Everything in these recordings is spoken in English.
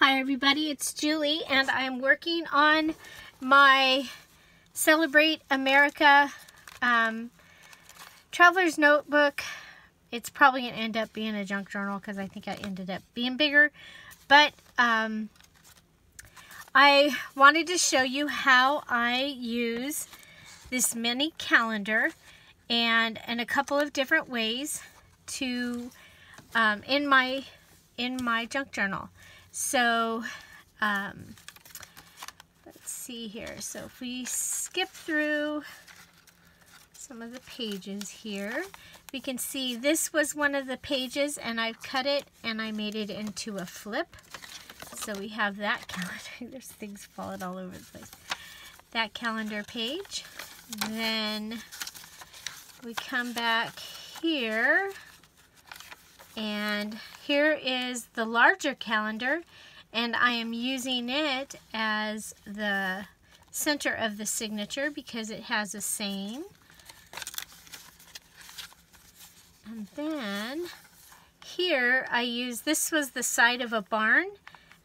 Hi everybody, it's Julie and I'm working on my Celebrate America Traveler's Notebook. It's probably going to end up being a junk journal because I think I ended up being bigger. But I wanted to show you how I use this mini calendar and in a couple of different ways to in my junk journal. So let's see here. So if we skip through some of the pages here, we can see this was one of the pages and I cut it and I made it into a flip. So we have that calendar. There's things falling all over the place. That calendar page. Then we come back here. And here is the larger calendar, and I am using it as the center of the signature because it has a saying. And then here I use, this was the side of a barn,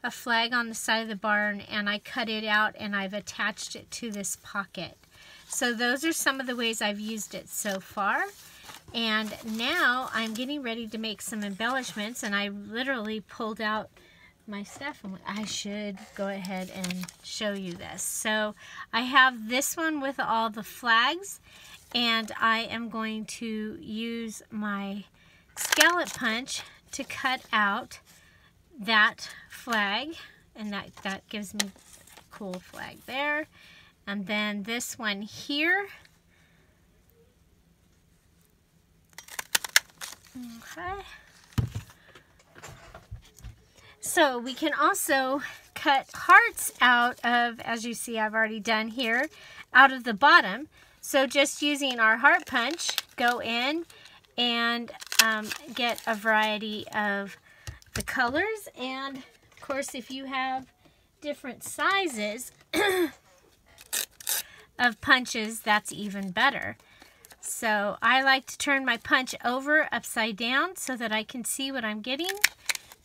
a flag on the side of the barn, and I cut it out and I've attached it to this pocket. So those are some of the ways I've used it so far. And now I'm getting ready to make some embellishments, and I literally pulled out my stuff and I should go ahead and show you this. So I have this one with all the flags, and I am going to use my scallop punch to cut out that flag, and that gives me a cool flag there. And then this one here. Okay. So we can also cut hearts out of, as you see I've already done here, out of the bottom. So just using our heart punch, go in and get a variety of the colors. And of course, if you have different sizes of punches, that's even better. So I like to turn my punch over upside down so that I can see what I'm getting,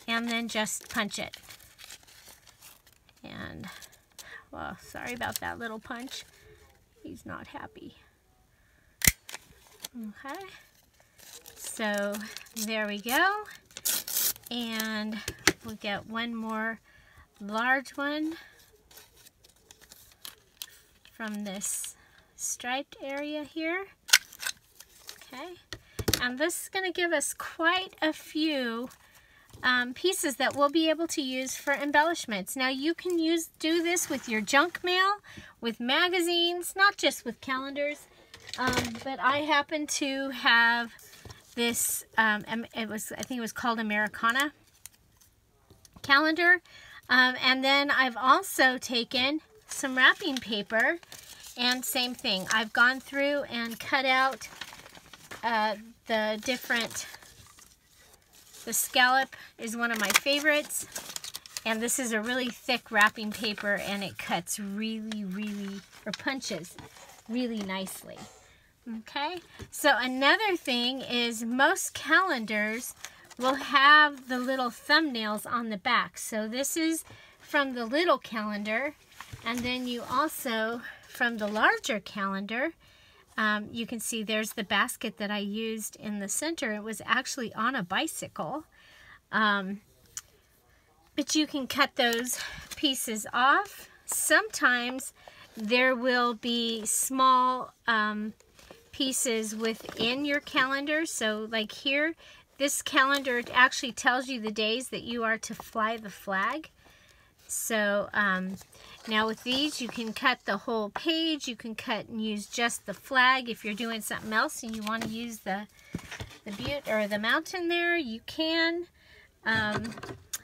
and then just punch it. And, well, sorry about that little punch. He's not happy. Okay. So there we go. And we'll get one more large one from this striped area here. Okay, and this is going to give us quite a few pieces that we'll be able to use for embellishments. Now you can do this with your junk mail, with magazines, not just with calendars. But I happen to have this. I think it was called Americana calendar, and then I've also taken some wrapping paper, and same thing. I've gone through and cut out the scallop is one of my favorites, and this is a really thick wrapping paper, and it cuts or punches really nicely. Okay, so another thing is most calendars will have the little thumbnails on the back. So this is from the little calendar, and then you also, from the larger calendar, you can see there's the basket that I used in the center. It was actually on a bicycle. But you can cut those pieces off. Sometimes there will be small pieces within your calendar. So like here, this calendar actually tells you the days that you are to fly the flag. So now with these, you can cut the whole page. You can cut and use just the flag. If you're doing something else and you want to use the butte or the mountain there, you can.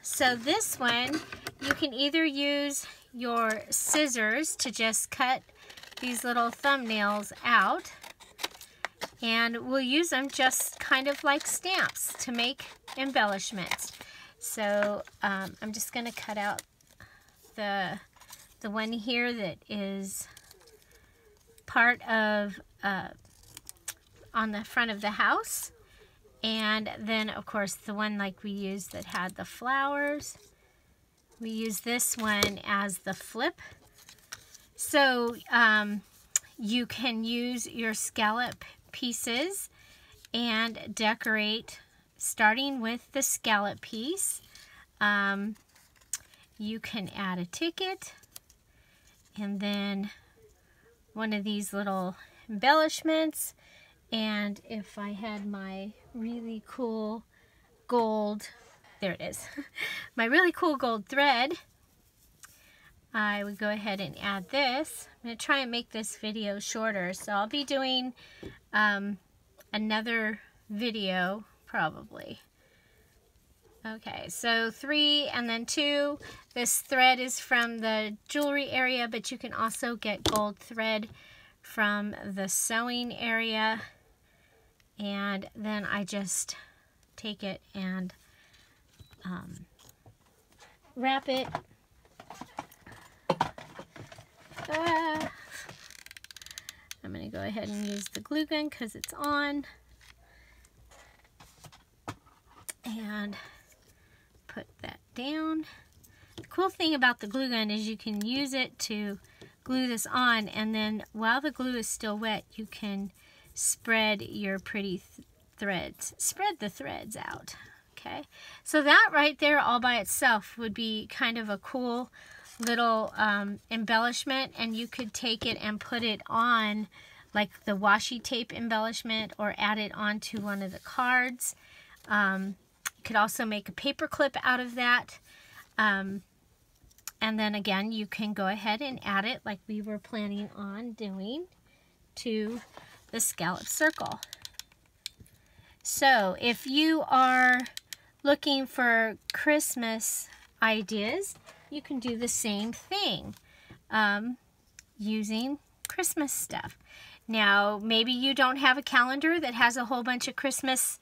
So this one, you can either use your scissors to just cut these little thumbnails out, and we'll use them just kind of like stamps to make embellishments. So I'm just going to cut out the one here that is part of on the front of the house, And then, of course, the one like we used that had the flowers. we use this one as the flip. So you can use your scallop pieces and decorate starting with the scallop piece. You can add a ticket and then one of these little embellishments. And if I had my really cool gold, there it is, my really cool gold thread, I would go ahead and add this. I'm going to try and make this video shorter, so I'll be doing another video probably. Okay, so 3 and then 2. This thread is from the jewelry area, but you can also get gold thread from the sewing area. And then I just take it and wrap it. I'm going to go ahead and use the glue gun because it's on. And put that down. The cool thing about the glue gun is you can use it to glue this on, and then while the glue is still wet, you can spread your pretty threads. Spread the threads out. Okay, so that right there all by itself would be kind of a cool little embellishment, and you could take it and put it on like the washi tape embellishment or add it onto one of the cards. You could also make a paper clip out of that. And then again, you can go ahead and add it like we were planning on doing to the scallop circle. So if you are looking for Christmas ideas, you can do the same thing using Christmas stuff. Now, maybe you don't have a calendar that has a whole bunch of Christmas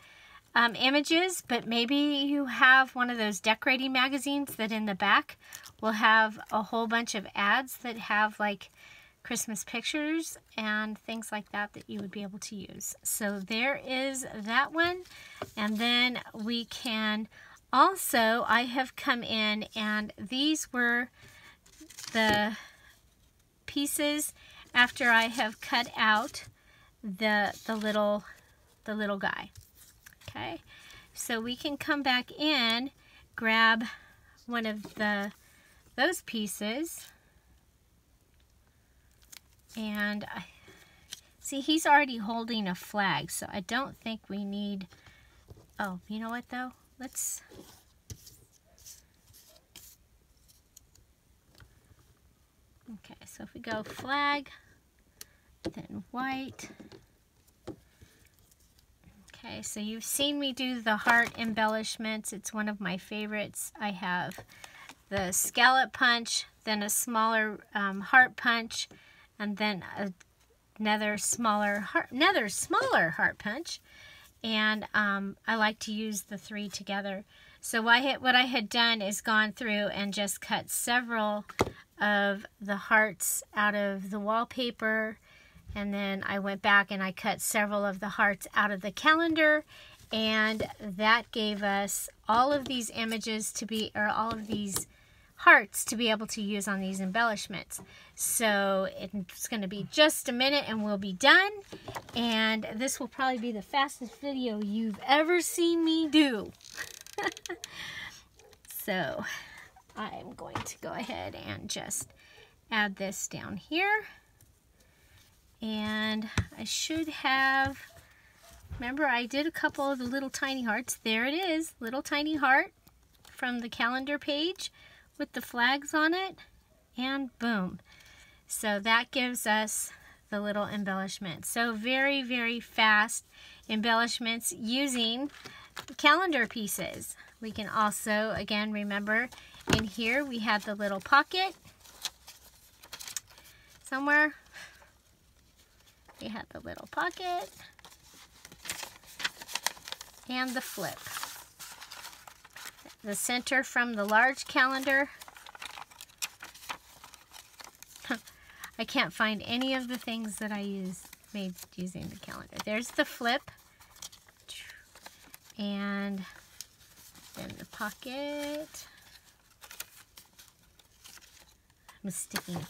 images, but maybe you have one of those decorating magazines that in the back will have a whole bunch of ads that have like Christmas pictures and things like that that you would be able to use. So there is that one. And then we can also, I have come in and these were the pieces after I have cut out the little guy. Okay, so we can come back in, grab one of those pieces, and see he's already holding a flag, so I don't think we need. Oh, you know what though? Let's. Okay, so if we go flag, then white. Okay, so you've seen me do the heart embellishments. It's one of my favorites. I have the scallop punch, then a smaller heart punch, and then another smaller heart punch. And I like to use the 3 together. So what I had done is gone through and just cut several of the hearts out of the wallpaper. And then I went back and I cut several of the hearts out of the calendar, and that gave us all of these images to be, or all of these hearts to be able to use on these embellishments. So it's going to be just a minute and we'll be done. And this will probably be the fastest video you've ever seen me do. So I'm going to go ahead and just add this down here. And I should have, remember I did a couple of the little tiny hearts. There it is, little tiny heart from the calendar page with the flags on it, and boom. So that gives us the little embellishment. So very, very fast embellishments using calendar pieces. We can also, again, remember in here we had the little pocket somewhere. We had the little pocket and the flip. The center from the large calendar. I can't find any of the things that I made using the calendar. There's the flip. And then the pocket. I'm sticking it.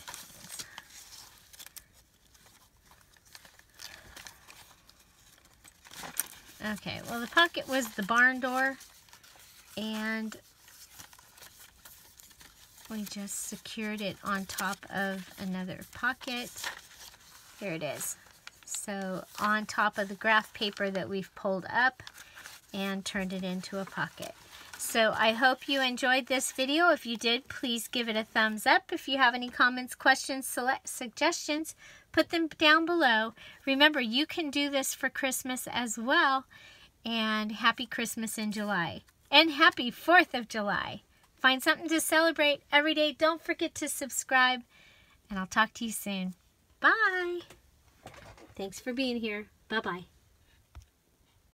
Okay, well, the pocket was the barn door, and we just secured it on top of another pocket. Here it is. So on top of the graph paper that we've pulled up and turned it into a pocket. So I hope you enjoyed this video. If you did, please give it a thumbs up. If you have any comments, questions, suggestions, put them down below. Remember, you can do this for Christmas as well. And happy Christmas in July. And happy 4th of July. Find something to celebrate every day. Don't forget to subscribe. And I'll talk to you soon. Bye. Thanks for being here. Bye-bye.